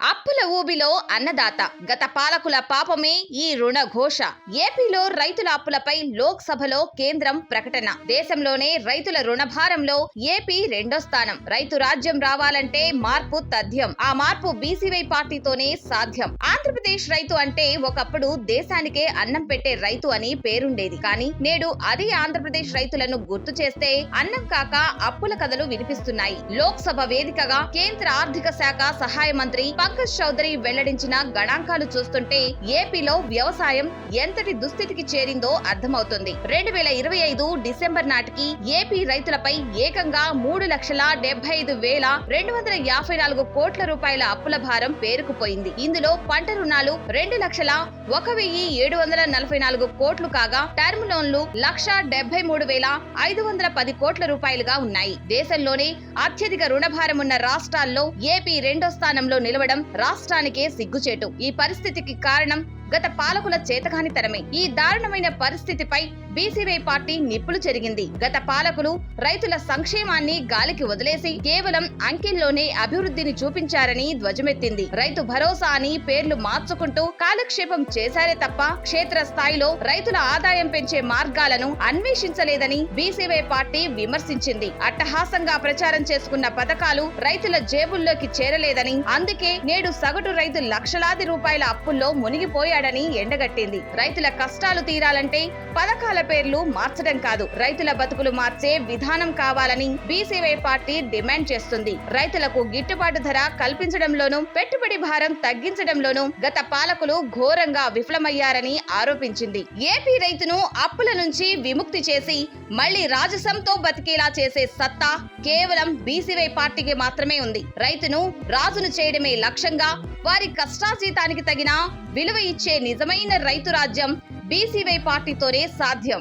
అప్పుల ఊబిలో అన్నదాత గత పాలకుల పాపమే ఈ రుణ ఘోష. ఏపీలో రైతుల అప్పులపై లోక్సభలో కేంద్రం ప్రకటన. దేశంలోనే రైతుల రుణభారంలో ఏపీ రెండో స్థానం. రైతు రాజ్యం రావాలంటే మార్పు తథ్యం. ఆ మార్పు బీసీవై పార్టీతోనే సాధ్యం. ఆంధ్రప్రదేశ్ రైతు అంటే ఒకప్పుడు దేశానికే అన్నం పెట్టే రైతు అని పేరుండేది. కానీ నేడు అదే ఆంధ్రప్రదేశ్ రైతులను గుర్తు చేస్తే అన్నం కాక అప్పుల కథలు వినిపిస్తున్నాయి. లోక్సభ వేదికగా కేంద్ర ఆర్థిక శాఖ సహాయ మంత్రి పంకజ్ చౌదరి వెల్లడించిన గణాంకాలు చూస్తుంటే ఏపీలో వ్యవసాయం ఎంతటి దుస్థితికి చేరిందో అర్థమవుతుంది. 2025 డిసెంబర్ నాటికి ఏపీ రైతులపై ఏకంగా 3,75,254 కోట్ల రూపాయల అప్పుల భారం పేరుకుపోయింది. ఇందులో పంట రుణాలు 2,01,744 కోట్లు కాగా టర్మ్ లోన్లు 1,73,510 కోట్ల రూపాయలుగా ఉన్నాయి. దేశంలోనే అత్యధిక రుణభారం ఉన్న రాష్ట్రాల్లో ఏపీ రెండో స్థానంలో నిలవడం రాష్ట్రానికే సిగ్గుచేటు. ఈ పరిస్థితికి కారణం గత పాలకుల చేతకానితనమే. ఈ దారుణమైన పరిస్థితిపై బీసీవై పార్టీ నిప్పులు చెరిగింది. గత పాలకులు రైతుల సంక్షేమాన్ని గాలికి వదిలేసి కేవలం అంకెల్లోనే అభివృద్ధిని చూపించారని ధ్వజమెత్తింది. రైతు భరోసా అని పేర్లు మార్చుకుంటూ కాలక్షేపం చేశారే తప్ప క్షేత్ర స్థాయిలో రైతుల ఆదాయం పెంచే మార్గాలను అన్వేషించలేదని బీసీవై పార్టీ విమర్శించింది. అట్టహాసంగా ప్రచారం చేసుకున్న పథకాలు రైతుల జేబుల్లోకి చేరలేదని, అందుకే నేడు సగటు రైతు లక్షలాది రూపాయల అప్పుల్లో మునిగిపోయాడని ఎండగట్టింది. రైతుల కష్టాలు తీరాలంటే పథకాల పేర్లు మార్చడం కాదు, రైతుల బతుకులు మార్చే విధానం కావాలని బీసీవై పార్టీ డిమాండ్ చేస్తుంది. రైతులకు గిట్టుబాటు ధర కల్పించడంలోనూ పెట్టుబడి భారం తగ్గించడంలోనూ గత పాలకులు ఘోరంగా విఫలమయ్యారని ఆరోపించింది. ఏపీ రైతును అప్పుల నుంచి విముక్తి చేసి మళ్లీ రాజసంతో బతికేలా చేసే సత్తా కేవలం బీసీవై పార్టీకి మాత్రమే ఉంది. రైతును రాజును చేయడమే లక్ష్యంగా వారి కష్టాజీతానికి తగిన విలువ ఇచ్చే నిజమైన రైతు రాజ్యం బీసీవై పార్టీతోనే సాధ్యం.